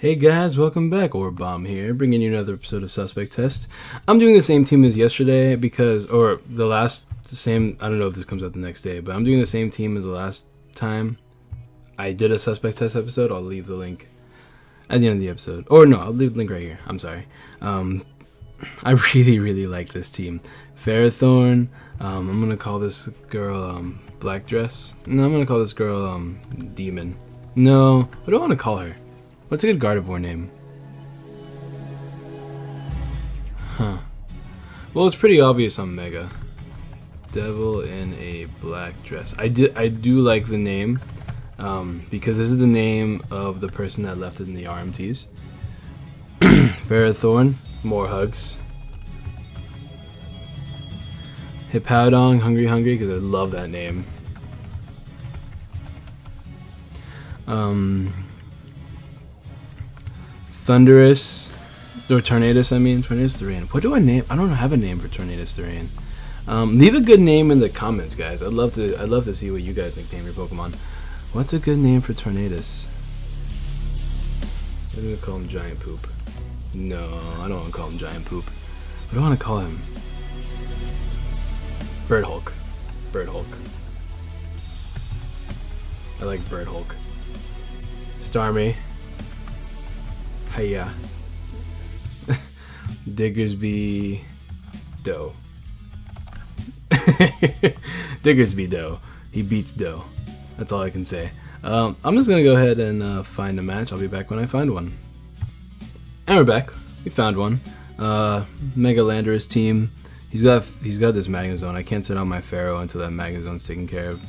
Hey guys, welcome back. Bomb here, bringing you another episode of Suspect Test. I'm doing the same team as yesterday because, or the same, I don't know if this comes out the next day, but I'm doing the same team as the last time I did a Suspect Test episode. I'll leave the link at the end of the episode. Or no, I'll leave the link right here. I'm sorry. I really like this team. Ferrothorn, I'm going to call this girl Black Dress. No, I'm going to call this girl Demon. No, what do I want to call her? What's a good Gardevoir name? Well, it's pretty obvious I'm Mega. Devil in a black dress. I do like the name because this is the name of the person that left it in the RMTs. Ferrothorn, more hugs. Hippowdon, Hungry because I love that name. Thunderous, or Tornadus, Tornadus Thrain. What do I name? I don't have a name for Tornadus Thrain. Leave a good name in the comments, guys. I'd love to see what you guys nickname your Pokemon. What's a good name for Tornadus? I'm gonna call him Giant Poop. No, I don't want to call him Giant Poop. What do I want to call him? Bird Hulk. I like Bird Hulk. Starmie. Hiya. Diggersby Doe. Diggersby Doe. He beats Doe. That's all I can say. I'm just gonna go ahead and find a match. I'll be back when I find one. And we're back. We found one. Mega Landorus team. He's got this Magnezone. I can't set out my Pharaoh until that Magnezone's taken care of.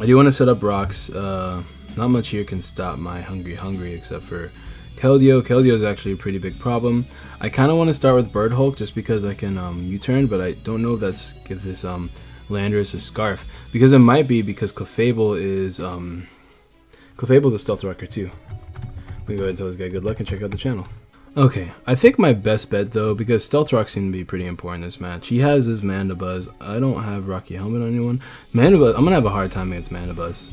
I do want to set up rocks. Not much here can stop my Hungry except for Keldeo. Keldeo is actually a pretty big problem. I kind of want to start with Bird Hulk just because I can U-turn, but I don't know if this Landorus a Scarf, because it might be because Clefable is Clefable's a Stealth Rocker too. I'm gonna go ahead and tell this guy good luck and check out the channel. Okay, I think my best bet though, because Stealth Rock seemed to be pretty important in this match. He has his Mandibuzz. I don't have Rocky Helmet on anyone. Mandibuzz, I'm gonna have a hard time against Mandibuzz.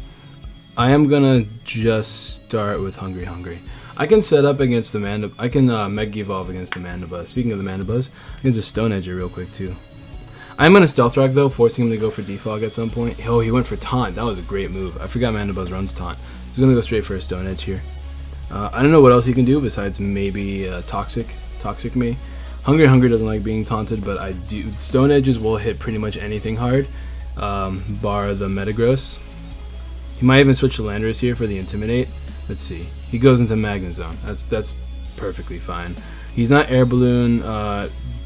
I am gonna just start with Hungry. I can set up against the Mandibuzz. I can Mega Evolve against the Mandibuzz. Speaking of the Mandibuzz, I can just Stone Edge it real quick too. I'm gonna Stealth Rock though, forcing him to go for Defog at some point. Oh, he went for Taunt. That was a great move. I forgot Mandibuzz runs Taunt. He's gonna go straight for a Stone Edge here. I don't know what else he can do besides maybe Toxic me. Hungry doesn't like being taunted, but I do. Stone Edges will hit pretty much anything hard, bar the Metagross. He might even switch to Landorus here for the Intimidate. Let's see. He goes into Magnezone. That's perfectly fine. He's not Air Balloon,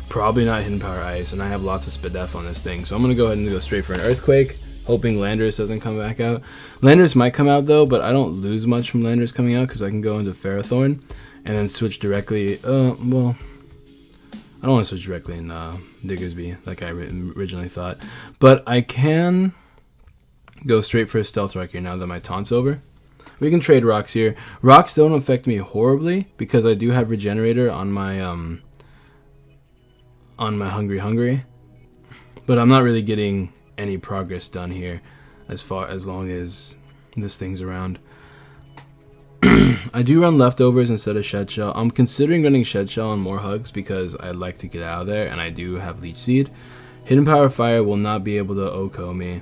probably not Hidden Power Ice, and I have lots of Spadef on this thing, so I'm going to go ahead and go straight for an Earthquake, hoping Landorus doesn't come back out. Landorus might come out though, but I don't lose much from Landorus coming out because I can go into Ferrothorn and then switch directly. Well, I don't want to switch directly in Diggersby like I originally thought, but I can go straight for a Stealth Rock here now that my taunt's over. We can trade rocks here. Rocks don't affect me horribly because I do have Regenerator on my Hungry, but I'm not really getting any progress done here as long as this thing's around. I do run Leftovers instead of Shed Shell. I'm considering running Shed Shell and more Hugs because I'd like to get out of there, and I do have Leech Seed. Hidden Power Fire will not be able to OHKO me.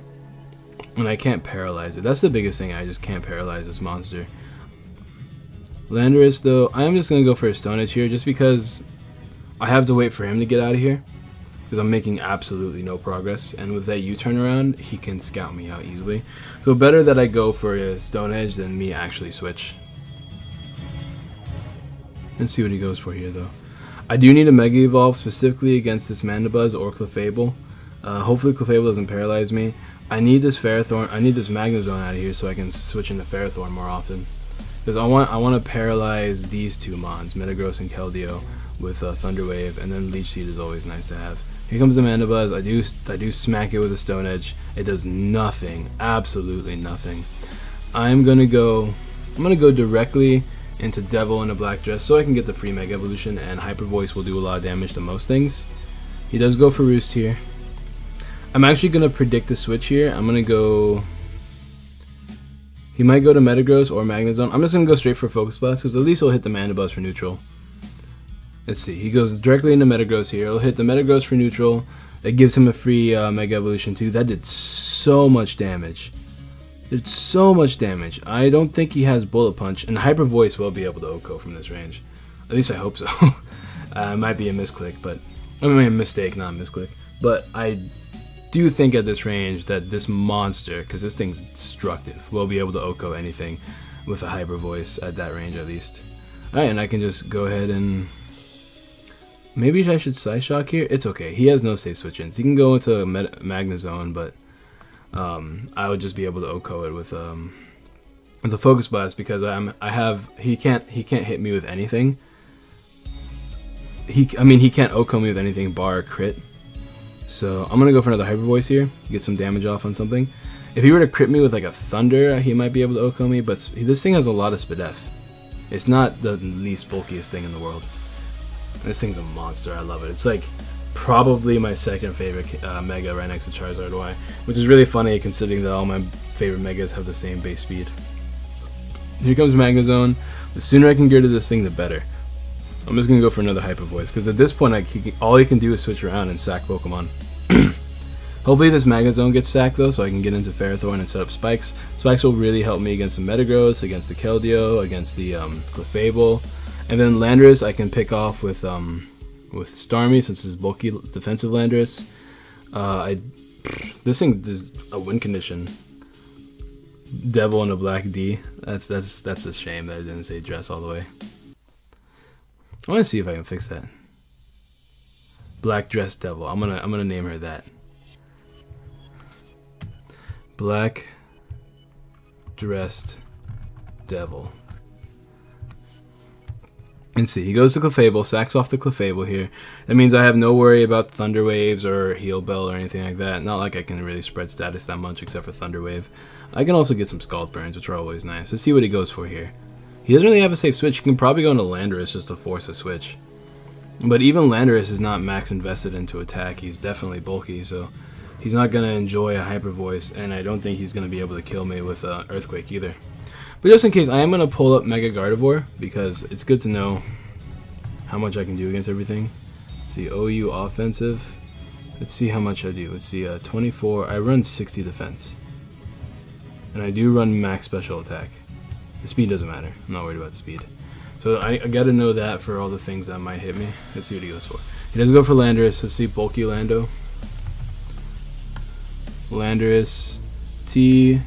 And I can't paralyze it. That's the biggest thing. I just can't paralyze this monster. Landorus, though, I am just going to go for a Stone Edge here just because I have to wait for him to get out of here because I'm making absolutely no progress. And with that U-turn around, he can scout me out easily. So better that I go for a Stone Edge than me actually switch. Let's see what he goes for here, though. I do need a Mega Evolve specifically against this Mandibuzz or Clefable. Hopefully Clefable doesn't paralyze me. I need this Ferrothorn. I need this Magnezone out of here so I can switch into Ferrothorn more often. Because I want to paralyze these two Mons, Metagross and Keldeo, with Thunder Wave, and then Leech Seed is always nice to have. Here comes the Mandibuzz. I do smack it with a Stone Edge. It does nothing, absolutely nothing. I'm gonna go directly into Devil in a black dress so I can get the free Mega Evolution, and Hyper Voice will do a lot of damage to most things. He does go for Roost here. I'm actually going to predict the switch here. I'm going to go... He might go to Metagross or Magnezone. I'm just going to go straight for Focus Blast because at least he'll hit the Mana Buzz for neutral. Let's see. He goes directly into Metagross here. He'll hit the Metagross for neutral. It gives him a free Mega Evolution too. That did so much damage. Did so much damage. I don't think he has Bullet Punch, and Hyper Voice will be able to OHKO from this range. At least I hope so. It might be a misclick, but I mean a mistake, not a misclick. But I do think at this range that this monster, because this thing's destructive, will be able to OHKO anything with a Hyper Voice at that range at least. Alright, and I can just go ahead and... Maybe I should Psyshock here? It's okay. He has no safe switch-ins. He can go into Magnezone, but I would just be able to OHKO it with the Focus Blast because he can't hit me with anything. He can't OHKO me with anything bar crit. So I'm gonna go for another Hyper Voice here, get some damage off on something. If he were to crit me with like a Thunder, he might be able to OHKO me, but this thing has a lot of Spadef. It's not the least bulkiest thing in the world. This thing's a monster. I love it. It's like probably my second favorite Mega right next to Charizard Y, which is really funny considering that all my favorite Megas have the same base speed. Here comes Magnezone. The sooner I can get rid of this thing, the better. I'm just going to go for another Hyper Voice because at this point all he can do is switch around and sack Pokemon. Hopefully this Magnezone gets sacked though, so I can get into Ferrothorn and set up Spikes. Spikes will really help me against the Metagross, against the Keldeo, against the Clefable. And then Landorus I can pick off with Starmie since it's bulky defensive Landorus. This thing is a win condition. Devil and a Black D. That's a shame that I didn't say Dress all the way. I want to see if I can fix that. Black Dress Devil. I'm gonna name her that. Black Dressed Devil. And see, he goes to Clefable, sacks off the Clefable here. That means I have no worry about Thunder Waves or Heal Bell or anything like that. Not like I can really spread status that much except for Thunder Wave. I can also get some Scald Burns, which are always nice. Let's see what he goes for here. He doesn't really have a safe switch. He can probably go into Landorus just to force a switch. But even Landorus is not max invested into attack. He's definitely bulky, so he's not going to enjoy a Hyper Voice, and I don't think he's going to be able to kill me with Earthquake either. But just in case, I am going to pull up Mega Gardevoir because it's good to know how much I can do against everything. Let's see, OU offensive. Let's see how much I do. Let's see, 24. I run 60 defense. And I do run max special attack. The speed doesn't matter. I'm not worried about speed. So I got to know that for all the things that might hit me. Let's see what he goes for. He doesn't go for Landorus. Let's see, bulky Lando. Landorus, T,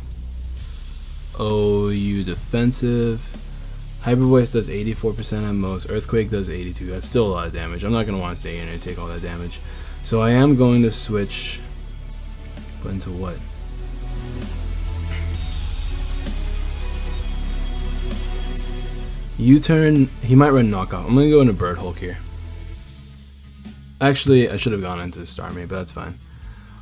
OU defensive. Hyper Voice does 84% at most. Earthquake does 82. That's still a lot of damage. I'm not going to want to stay in and take all that damage. So I am going to switch. But into what? U-turn. He might run Knockoff. I'm going to go into Bird Hulk here. Actually, I should have gone into Starmie, but that's fine.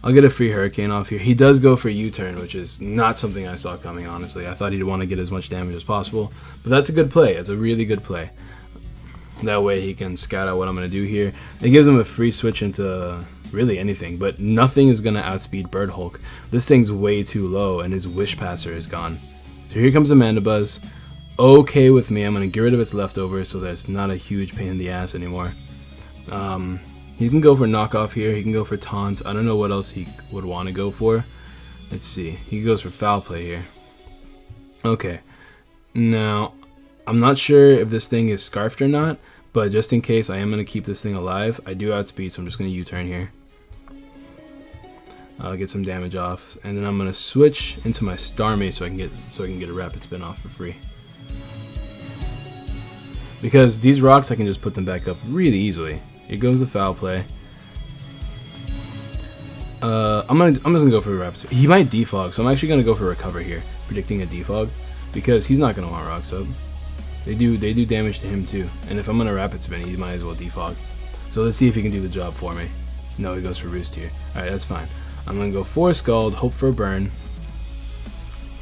I'll get a free Hurricane off here. He does go for U-turn, which is not something I saw coming, honestly. I thought he'd want to get as much damage as possible. But that's a good play. It's a really good play. That way he can scout out what I'm going to do here. It gives him a free switch into really anything, but nothing is going to outspeed Bird Hulk. This thing's way too low, and his Wish Passer is gone. So here comes Amanda Buzz. Okay with me. I'm going to get rid of its leftovers so that it's not a huge pain in the ass anymore. He can go for Knockoff here. He can go for Taunts. I don't know what else he would want to go for. Let's see. He goes for Foul Play here. Okay. Now, I'm not sure if this thing is Scarfed or not, but just in case, I am going to keep this thing alive. I do outspeed, so I'm just going to U-turn here. I'll get some damage off, and then I'm going to switch into my Starmie so I can get a Rapid Spin off for free. Because these rocks, I can just put them back up really easily. Here goes the Foul Play. I'm just gonna go for a Rapid Spin. He might defog, so I'm actually gonna go for Recover here, predicting a defog, because he's not gonna want Rock Sub. They do damage to him too, and if I'm gonna Rapid Spin, he might as well defog. So let's see if he can do the job for me. No, he goes for Roost here. All right, that's fine. I'm gonna go for Scald, hope for a Burn.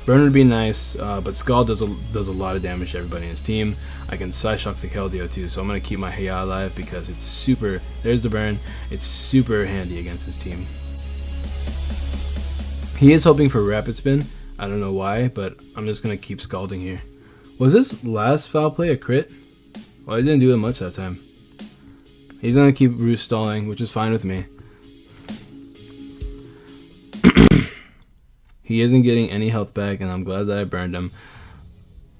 Burn would be nice, but Scald does a lot of damage to everybody in his team. I can Psyshock the Keldeo too, so I'm going to keep my Haya alive because it's super... There's the Burn. It's super handy against his team. He is hoping for Rapid Spin. I don't know why, but I'm just gonna keep scalding here. Was this last foul play a crit? Well, I didn't do it much that time. He's gonna keep roost stalling, which is fine with me. He isn't getting any health back, and I'm glad that I burned him.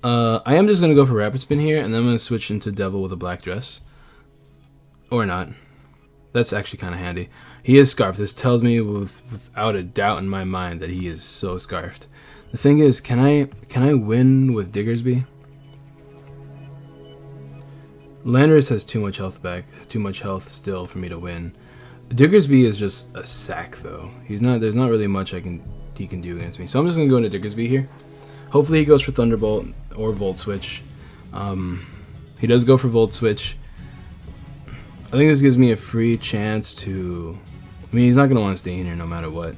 I am just gonna go for rapid spin here, and then I'm gonna switch into Devil with a black dress. Or not. That's actually kind of handy. He is scarfed. This tells me without a doubt in my mind that he is so scarfed. The thing is, can I win with Diggersby? Landorus has too much health back, too much health still for me to win. Diggersby is just a sack though. He's not. There's not really much he can do against me. So I'm just gonna go into Diggersby here. Hopefully he goes for Thunderbolt or Volt Switch. He does go for Volt Switch. I think this gives me a free chance to... I mean, he's not going to want to stay in here no matter what.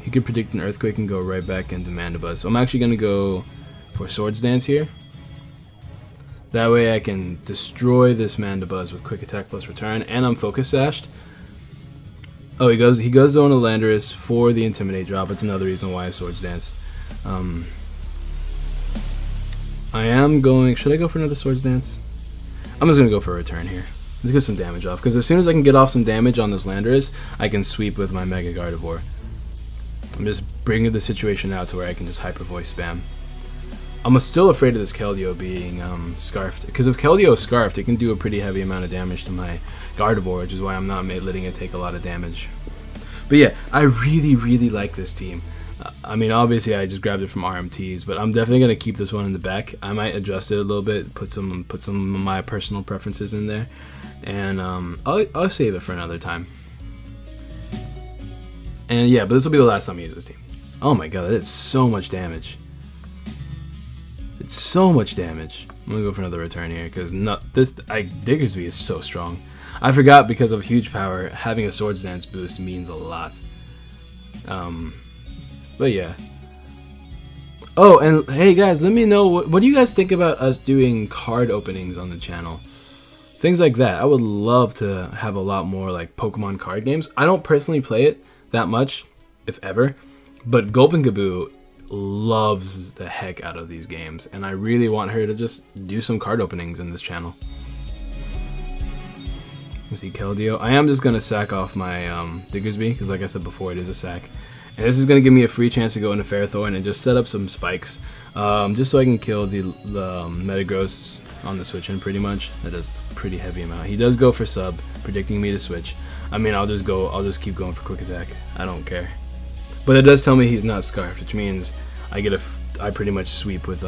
He could predict an Earthquake and go right back into Mandibuzz. So I'm actually going to go for Swords Dance here. That way I can destroy this Mandibuzz with Quick Attack plus Return, and I'm Focus Sashed. Oh, he goes on a Landorus for the Intimidate drop. It's another reason why I Swords Dance. I am going... Should I go for another Swords Dance? I'm just going to go for a return here. Let's get some damage off, because as soon as I can get off some damage on this Landorus, I can sweep with my Mega Gardevoir. I'm just bringing the situation out to where I can just Hyper Voice spam. I'm still afraid of this Keldeo being scarfed, because if Keldeo is scarfed, it can do a pretty heavy amount of damage to my Gardevoir, which is why I'm not letting it take a lot of damage. But yeah, I really like this team. I mean, obviously I just grabbed it from RMTs, but I'm definitely going to keep this one in the back. I might adjust it a little bit, put some of my personal preferences in there, and I'll save it for another time. And yeah, but this will be the last time I use this team. Oh my god, it's so much damage. It's so much damage. I'm going to go for another return here, because Diggersby is so strong. I forgot, because of huge power, having a Swords Dance boost means a lot. But yeah. Oh, and hey guys, let me know, what do you guys think about us doing card openings on the channel? Things like that. I would love to have a lot more like Pokemon card games. I don't personally play it that much, if ever, but Gulpin-Kaboo loves the heck out of these games, and I really want her to just do some card openings in this channel. You see Keldeo. I am just going to sack off my Diggersby, because like I said before, it is a sack. And this is going to give me a free chance to go into Ferrothorn and just set up some spikes, just so I can kill the Metagross on the switch in pretty much. That is a pretty heavy amount. He does go for sub, predicting me to switch. I mean, I'll just keep going for Quick Attack. I don't care. But it does tell me he's not scarfed, which means I pretty much sweep with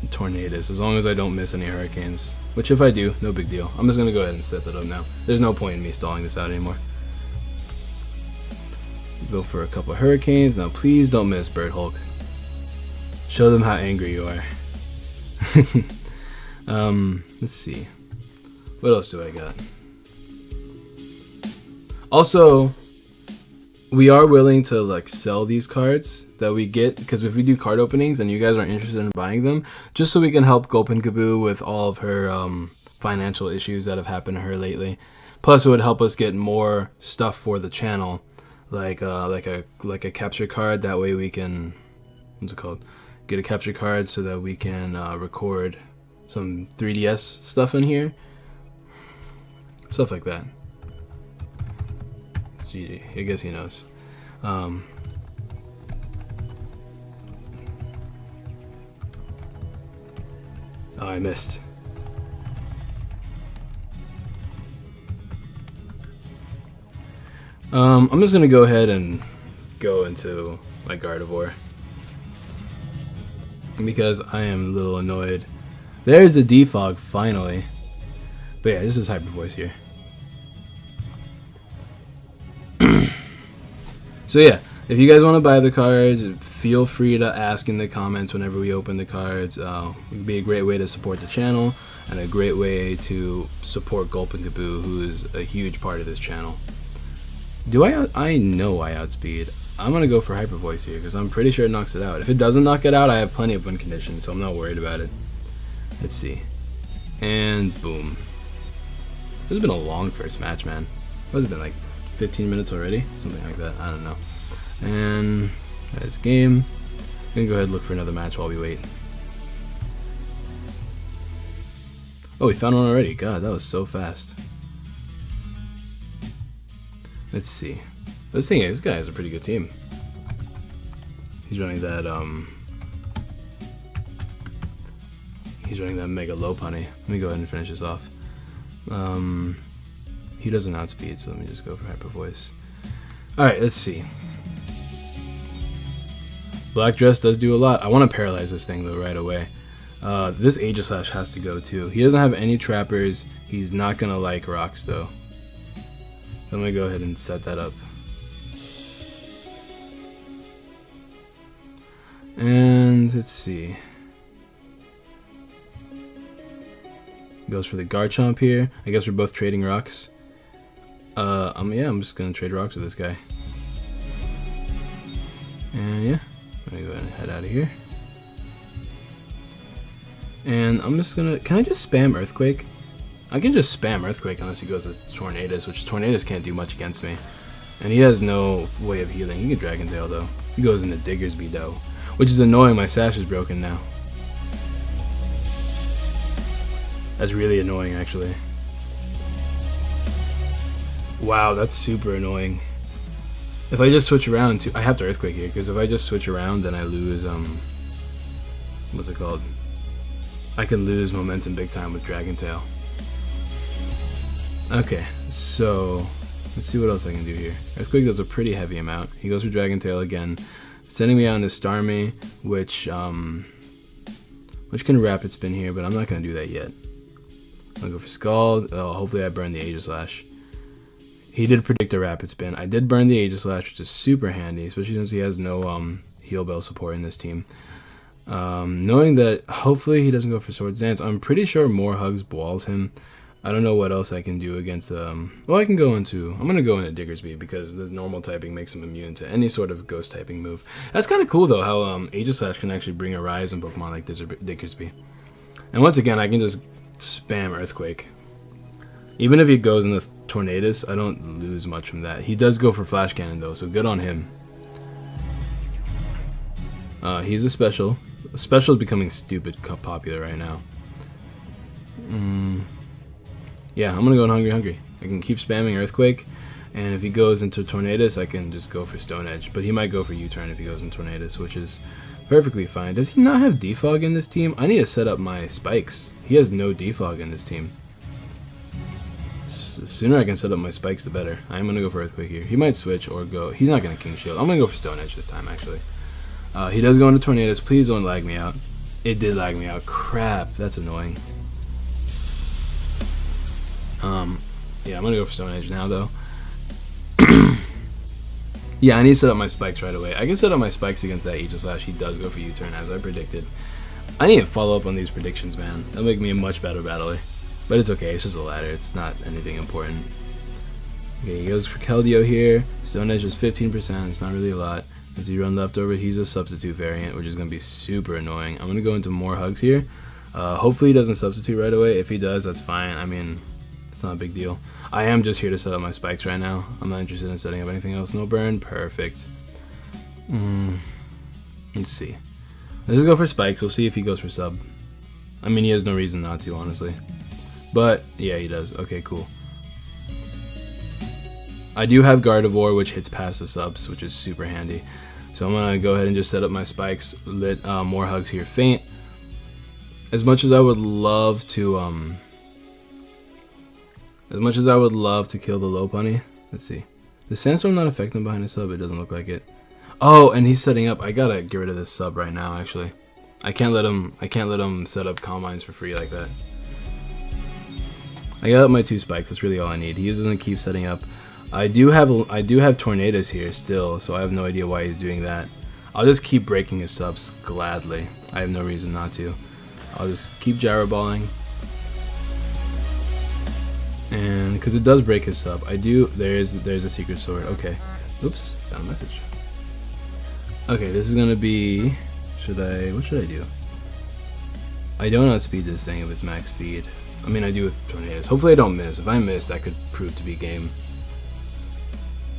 Tornadus, as long as I don't miss any Hurricanes. Which if I do, no big deal. I'm just going to go ahead and set that up now. There's no point in me stalling this out anymore. Go for a couple of Hurricanes. Now please don't miss Bird Hulk. Show them how angry you are. Let's see. What else do I got? Also, we are willing to like sell these cards that we get, because if we do card openings and you guys are interested in buying them, just so we can help Gulpin-Kaboo with all of her financial issues that have happened to her lately. Plus, it would help us get more stuff for the channel, like a capture card. That way we can, what's it called? Get a capture card so that we can record some 3DS stuff in here, stuff like that. So I guess he knows. Oh, I missed. I'm just gonna go ahead and go into my Gardevoir, because I am a little annoyed. There's the defog finally. But yeah, this is Hyper Voice here. So yeah, if you guys want to buy the cards, feel free to ask in the comments whenever we open the cards. It would be a great way to support the channel, and a great way to support Gulpin-Kaboo, who is a huge part of this channel. I know I outspeed. I'm going to go for Hyper Voice here, because I'm pretty sure it knocks it out. If it doesn't knock it out, I have plenty of win conditions, so I'm not worried about it. Let's see. And boom. This has been a long first match, man. What has it been, like 15 minutes already, something like that. I don't know. And that's game. I'm gonna go ahead and look for another match while we wait. Oh, we found one already. God, that was so fast. Let's see. This thing is, this guy has a pretty good team. He's running that mega low punny. Let me go ahead and finish this off. He doesn't outspeed, so let me just go for hyper voice. Alright, let's see. Black dress does do a lot. I want to paralyze this thing though right away. This Aegislash has to go too. He doesn't have any trappers. He's not gonna like rocks though. So I'm gonna go ahead and set that up. And let's see. Goes for the Garchomp here. I guess we're both trading rocks. Yeah, I'm just gonna trade rocks with this guy. And yeah, I'm gonna go ahead and head out of here. And I'm just gonna, can I just spam Earthquake? I can just spam Earthquake unless he goes to Tornadus, which Tornadus can't do much against me. And he has no way of healing. He can Dragon Tail though. He goes into Diggersby though, which is annoying. My sash is broken now. That's really annoying actually. Wow, that's super annoying. If I just switch around to, I have to Earthquake here, because if I just switch around then I lose, what's it called? I can lose momentum big time with Dragon Tail. Okay, so let's see what else I can do here. Earthquake does a pretty heavy amount. He goes for Dragon Tail again, sending me on to Starmie, which can Rapid Spin here, but I'm not gonna do that yet. I'll go for Scald. Oh, hopefully I burn the Aegislash. He did predict a Rapid Spin. I did burn the Aegislash, which is super handy, especially since he has no Heal Bell support in this team. Knowing that hopefully he doesn't go for Swords Dance, I'm pretty sure More Hugs walls him. I don't know what else I can do against, well, I'm gonna go into Diggersby because this normal typing makes him immune to any sort of ghost typing move. That's kind of cool though, how Aegislash can actually bring a rise in Pokemon like Diggersby. And once again, I can just spam Earthquake. Even if he goes in the Tornadus, I don't lose much from that. He does go for Flash Cannon though, so good on him. He's a special. Special is becoming stupid popular right now. Yeah, I'm gonna go in Hungry. I can keep spamming Earthquake, and if he goes into Tornadus, I can just go for Stone Edge. But he might go for U-Turn if he goes in Tornadus, which is perfectly fine. Does he not have Defog in this team? I need to set up my spikes. He has no Defog in this team. The sooner I can set up my spikes, the better. I'm gonna go for Earthquake here. He might switch or go. He's not gonna King Shield. I'm gonna go for Stone Edge this time, actually. He does go into Tornadus. Please don't lag me out. It did lag me out. Crap, that's annoying. Yeah, I'm gonna go for Stone Edge now, though. Yeah, I need to set up my spikes right away. I can set up my spikes against that Aegislash. He does go for U-Turn, as I predicted. I need to follow up on these predictions, man. That'll make me a much better battler. But it's okay, it's just a ladder. It's not anything important. Okay, he goes for Keldeo here. Stone Edge is 15%. It's not really a lot. As he run leftover, he's a substitute variant, which is going to be super annoying. I'm going to go into More Hugs here. Hopefully he doesn't substitute right away. If he does, that's fine. I mean, it's not a big deal. I am just here to set up my spikes right now. I'm not interested in setting up anything else. No burn. Perfect. Let's see. Let's just go for spikes. We'll see if he goes for sub. I mean, he has no reason not to, honestly. But, yeah, he does. Okay, cool. I do have Gardevoir, which hits past the subs, which is super handy. So I'm going to go ahead and just set up my spikes. Let More Hugs here faint. As much as I would love to, kill the Lopunny. Let's see. Does Sandstorm not affect him behind a sub? It doesn't look like it. Oh, and he's setting up. I gotta get rid of this sub right now, actually. I can't let him set up Combines for free like that. I got up my 2 spikes. That's really all I need. He's gonna keep setting up. I do have Tornadus here still, so I have no idea why he's doing that. I'll just keep breaking his subs gladly. I have no reason not to. I'll just keep Gyro Balling. And because it does break his sub, there's a secret sword. Okay. Oops, found a message. Okay, this is gonna be, what should I do? I don't outspeed this thing if it's max speed. I mean, I do with Tornadus. Hopefully I don't miss. If I miss, that could prove to be game.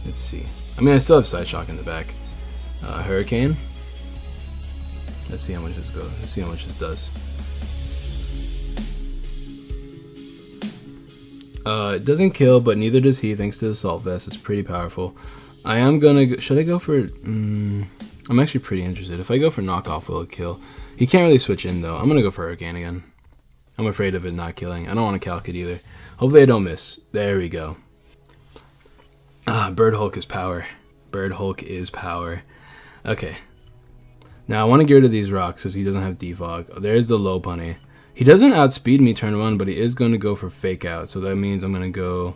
Let's see. I mean, I still have Side Shock in the back. Hurricane. Let's see how much this goes. Let's see how much this does. It doesn't kill, but neither does he thanks to the Assault Vest. It's pretty powerful. I am gonna... Should I go for... I'm actually pretty interested. If I go for Knockoff, will it kill? He can't really switch in, though. I'm gonna go for Hurricane again. I'm afraid of it not killing. I don't want to calc it either. Hopefully I don't miss. There we go. Bird Hulk is power. Bird Hulk is power. Okay. Now I want to get rid of these rocks because he doesn't have defog. There's the low punny. He doesn't outspeed me turn 1, but he is going to go for fake out. So that means I'm going to go...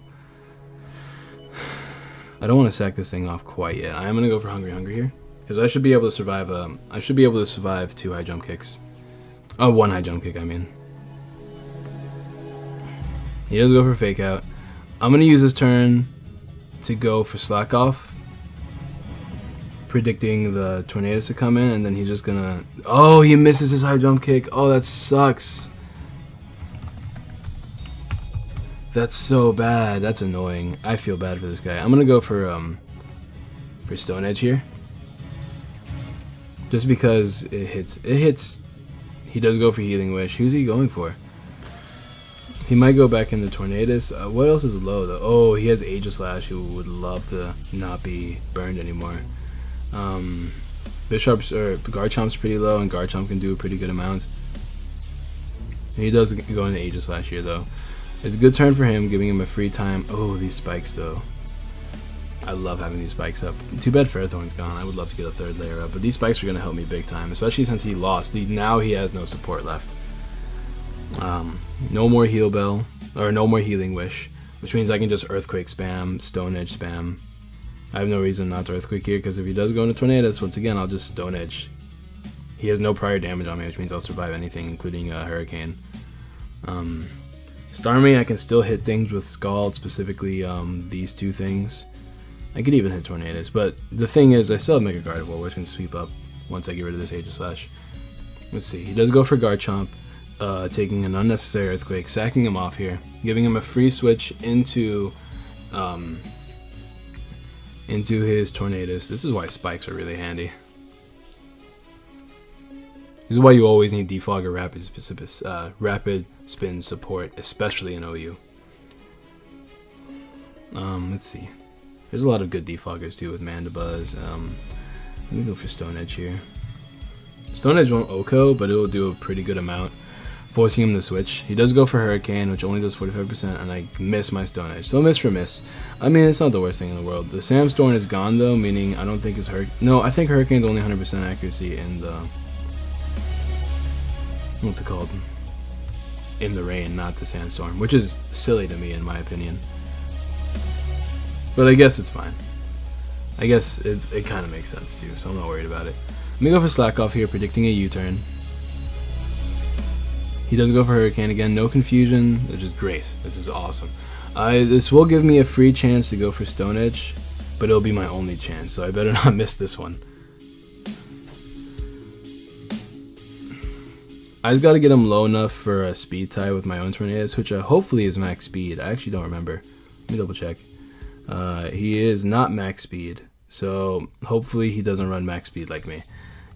I don't want to sack this thing off quite yet. I am going to go for Hungry here. Because I should be able to survive I should be able to survive 2 high jump kicks. Oh, 1 high jump kick, I mean. He does go for fake out. I'm going to use this turn to go for slack off, predicting the tornadoes to come in, and then he's just gonna... Oh, he misses his high jump kick. Oh, that sucks. That's so bad. That's annoying. I feel bad for this guy. I'm gonna go for Stone Edge here, just because it hits. It hits. He does go for Healing Wish. Who's he going for? He might go back into Tornadus. What else is low though? Oh, he has Aegis Slash, who would love to not be burned anymore. Bishop's or Garchomp's pretty low, and Garchomp can do a pretty good amount. And he does go into Aegis Slash here though. It's a good turn for him, giving him a free time. Oh, these spikes though. I love having these spikes up. Too bad Ferrothorn's gone. I would love to get a 3rd layer up, but these spikes are gonna help me big time, especially since he lost. Now he has no support left. No more Heal Bell, or no more Healing Wish, which means I can just Earthquake spam, Stone Edge spam. I have no reason not to Earthquake here, because if he does go into Tornadus, once again, I'll just Stone Edge. He has no prior damage on me, which means I'll survive anything, including Hurricane. Starmie, I can still hit things with Scald, specifically these 2 things. I could even hit Tornadus, but the thing is, I still have Mega Gardevoir, which can sweep up once I get rid of this Aegis Slash. Let's see, he does go for Garchomp. Taking an unnecessary Earthquake, sacking him off here, giving him a free switch into his Tornadus. This is why spikes are really handy. This is why you always need defog or rapid spin support, especially in OU. Let's see. There's a lot of good defoggers too with Mandibuzz. Let me go for Stone Edge here. Stone Edge won't OHKO, but it will do a pretty good amount, forcing him to switch. He does go for Hurricane, which only does 45%, and I miss my Stone Edge. So miss for miss. I mean, it's not the worst thing in the world. The Sandstorm is gone though, meaning I don't think it's No, I think Hurricane's only 100% accuracy in the... What's it called? In the rain, not the Sandstorm, which is silly to me in my opinion. But I guess it's fine. I guess it kind of makes sense too, so I'm not worried about it. Let me go for Slack Off here, predicting a U-turn. He does go for Hurricane again, no confusion, which is great. This is awesome. This will give me a free chance to go for Stone Edge, but it'll be my only chance, so I better not miss this one. I just got to get him low enough for a speed tie with my own Tornadus, which hopefully is max speed. I actually don't remember. Let me double check. He is not max speed, so hopefully he doesn't run max speed like me.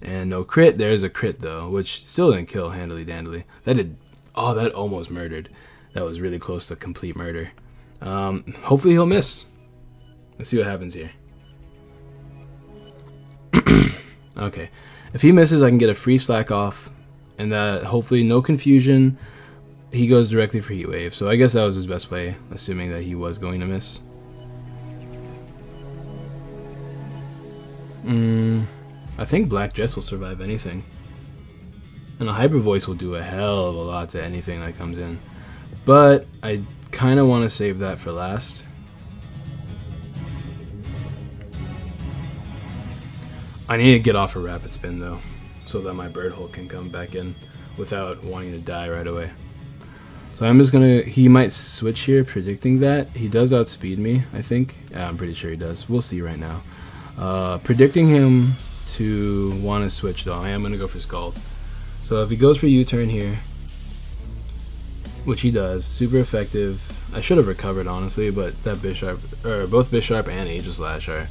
And no crit. There's a crit though, which still didn't kill handily dandly. That did. Oh, that almost murdered. That was really close to complete murder. Hopefully he'll miss. Let's see what happens here. Okay, if he misses, I can get a free Slack Off, and that hopefully no confusion. He goes directly for Heat Wave. So I guess that was his best play, assuming that he was going to miss. I think Black Dress will survive anything. And a Hyper Voice will do a hell of a lot to anything that comes in. But I kind of want to save that for last. I need to get off a Rapid Spin though, so that my Bird Hulk can come back in without wanting to die right away. So I'm just gonna, he might switch here, predicting that. He does outspeed me, I think. Yeah, I'm pretty sure he does. We'll see right now. Predicting him to want to switch though, I am going to go for Scald. So if he goes for U-turn here, which he does, super effective. I should have recovered, honestly, but that Bisharp, or both Bisharp and Aegislash are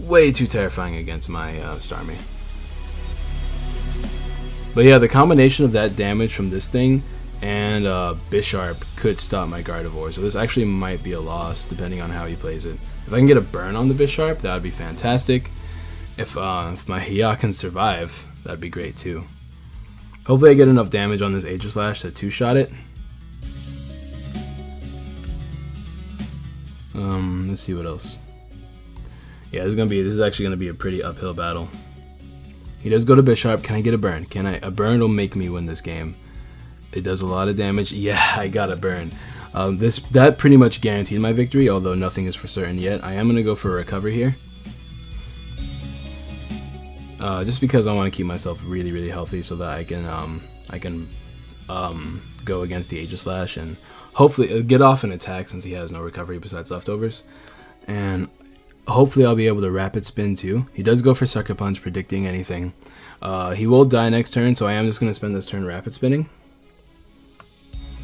way too terrifying against my Starmie. But yeah, the combination of that damage from this thing and Bisharp could stop my Gardevoir, so this actually might be a loss depending on how he plays it. If I can get a burn on the Bisharp, that would be fantastic. If my Hiya can survive, that'd be great too. Hopefully I get enough damage on this Aegislash to two-shot it. Let's see what else. Yeah, this is actually gonna be a pretty uphill battle. He does go to Bisharp. Can I get a burn? A burn will make me win this game. It does a lot of damage. Yeah, I got a burn. That pretty much guaranteed my victory, although nothing is for certain yet. I am gonna go for a recovery here. Just because I want to keep myself really, really healthy so that I can go against the Aegislash and hopefully get off an attack since he has no recovery besides leftovers. And hopefully I'll be able to rapid spin too. He does go for Sucker Punch, predicting anything. He will die next turn, so I am just going to spend this turn rapid spinning.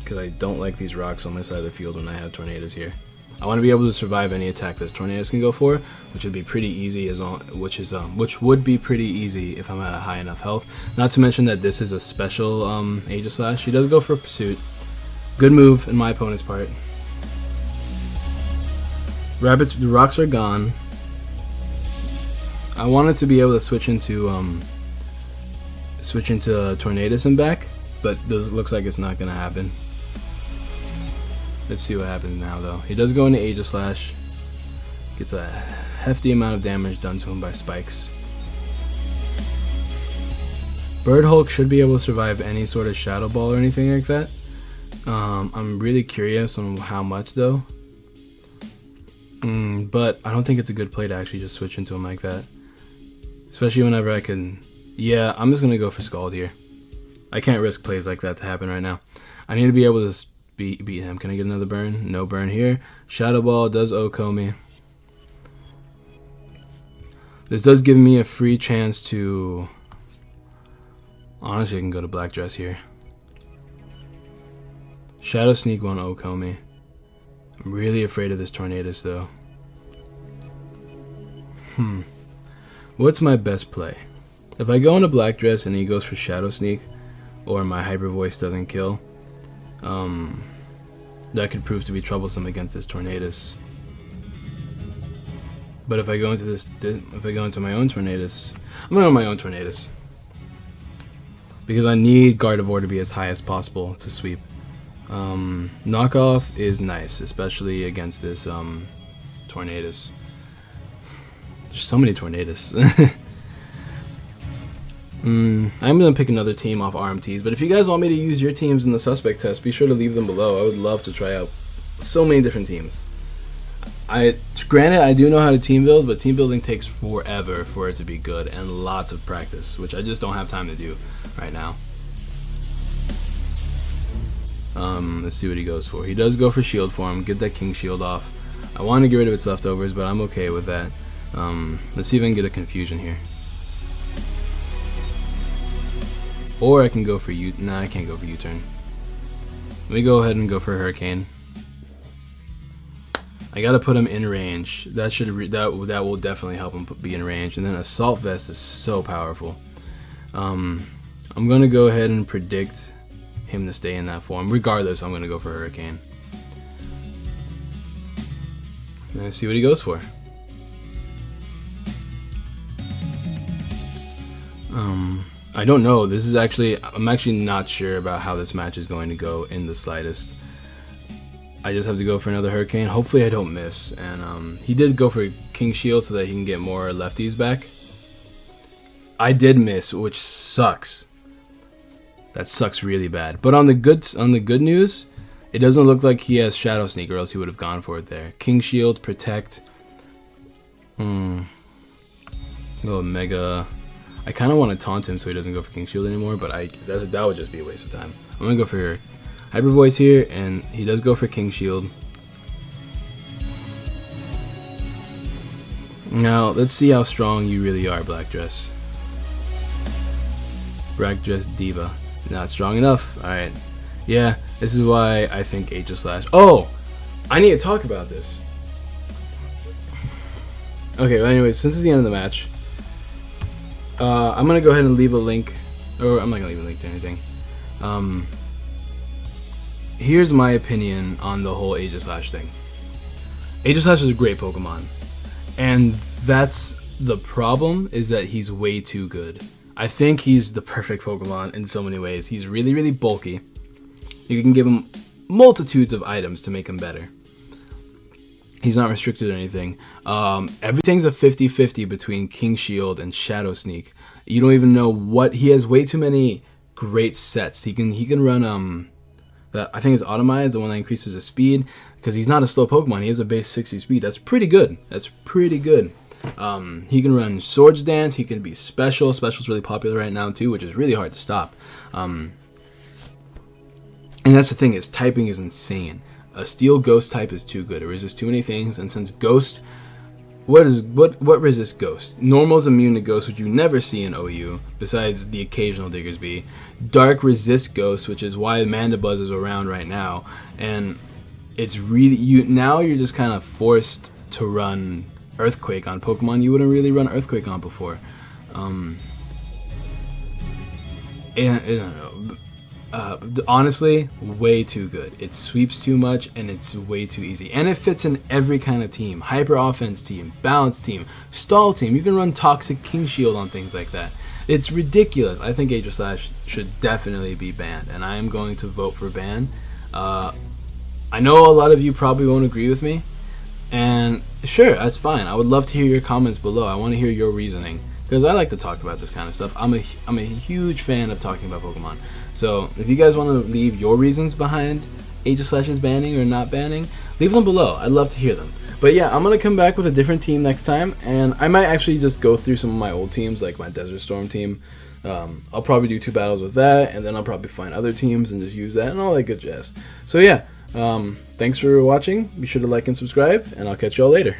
Because I don't like these rocks on my side of the field when I have Tornadoes here. I want to be able to survive any attack this Tornadoes can go for, which would be pretty easy which would be pretty easy if I'm at a high enough health. Not to mention that this is a special Aegislash. He does go for Pursuit. Good move in my opponent's part. The rocks are gone. I wanted to be able to switch into Tornadoes and back, but this looks like it's not gonna happen. Let's see what happens now, though. He does go into Aegislash. Gets a hefty amount of damage done to him by spikes. Bird Hulk should be able to survive any sort of Shadow Ball or anything like that. I'm really curious on how much, though. But I don't think it's a good play to actually just switch into him like that. Especially whenever I can... Yeah, I'm just going to go for Scald here. I can't risk plays like that to happen right now. I need to be able to beat him. Can I get another burn? No burn here. Shadow Ball does OHKO me. This does give me a free chance to... Honestly, I can go to Black Dress here. Shadow Sneak won't OHKO me. I'm really afraid of this Tornadoes, though. What's my best play? If I go into Black Dress and he goes for Shadow Sneak, or my Hyper Voice doesn't kill, that could prove to be troublesome against this Tornadoes. But if I go into my own Tornadoes, I'm going to go my own Tornadoes. Because I need Gardevoir to be as high as possible to sweep. Knockoff is nice, especially against this Tornadoes. There's so many Tornadoes. I'm going to pick another team off RMTs, but if you guys want me to use your teams in the suspect test, be sure to leave them below. I would love to try out so many different teams. Granted, I do know how to team build, but team building takes forever for it to be good and lots of practice, which I just don't have time to do right now. Let's see what he goes for. He does go for Shield Form, get that King Shield off. I want to get rid of its leftovers, but I'm okay with that. Let's see if I can get a Confusion here. Or I can go for Nah, I can't go for U-turn. Let me go ahead and go for Hurricane. I gotta put him in range. That will definitely help him be in range. And then Assault Vest is so powerful. I'm gonna go ahead and predict him to stay in that form. Regardless, I'm gonna go for Hurricane. Let's see what he goes for. I don't know. I'm actually not sure about how this match is going to go in the slightest. I just have to go for another Hurricane. Hopefully I don't miss. And he did go for King Shield so that he can get more lefties back. I did miss, which sucks. That sucks really bad. But on the good news, it doesn't look like he has Shadow Sneak, or else he would have gone for it there. King Shield, Protect. Oh, Mega. I kind of want to taunt him so he doesn't go for King Shield anymore, but that would just be a waste of time. I'm going to go for Hyper Voice here, and he does go for King Shield. Now, let's see how strong you really are, Black Dress. Black Dress Diva. Not strong enough. Alright. Yeah, this is why I think Aegislash. Oh! I need to talk about this. Okay, well, anyways, since it's the end of the match, I'm gonna go ahead and leave a link, or I'm not gonna leave a link to anything. Here's my opinion on the whole Aegislash thing. Aegislash is a great Pokemon, and that's the problem, is that he's way too good. I think he's the perfect Pokemon in so many ways. He's really, really bulky. You can give him multitudes of items to make him better. He's not restricted or anything. Everything's a 50-50 between King Shield and Shadow Sneak. You don't even know what he has. Way too many great sets. He can run that I think is Automized, the one that increases his speed, because he's not a slow Pokemon. He has a base 60 speed. That's pretty good. That's pretty good. He can run Swords Dance. He can be Special. Special's really popular right now too, which is really hard to stop. And that's the thing, is typing is insane. A Steel Ghost type is too good. It resists too many things, and since Ghost, what resists Ghost? Normal's immune to Ghost, which you never see in OU, besides the occasional Diggersby. Dark resists Ghost, which is why Mandibuzz is around right now, and it's really now you're just kind of forced to run Earthquake on Pokemon you wouldn't really run Earthquake on before. Honestly, way too good. It sweeps too much, and it's way too easy. And it fits in every kind of team. Hyper Offense team, Balance team, Stall team. You can run Toxic King Shield on things like that. It's ridiculous. I think Aegislash should definitely be banned, and I am going to vote for ban. I know a lot of you probably won't agree with me, and sure, that's fine. I would love to hear your comments below. I want to hear your reasoning, because I like to talk about this kind of stuff. I'm a huge fan of talking about Pokemon. So if you guys want to leave your reasons behind Aegislash's banning or not banning, leave them below. I'd love to hear them. But yeah, I'm going to come back with a different team next time, and I might actually just go through some of my old teams, like my Desert Storm team. I'll probably do 2 battles with that, and then I'll probably find other teams and just use that and all that good jazz. So yeah, thanks for watching. Be sure to like and subscribe, and I'll catch y'all later.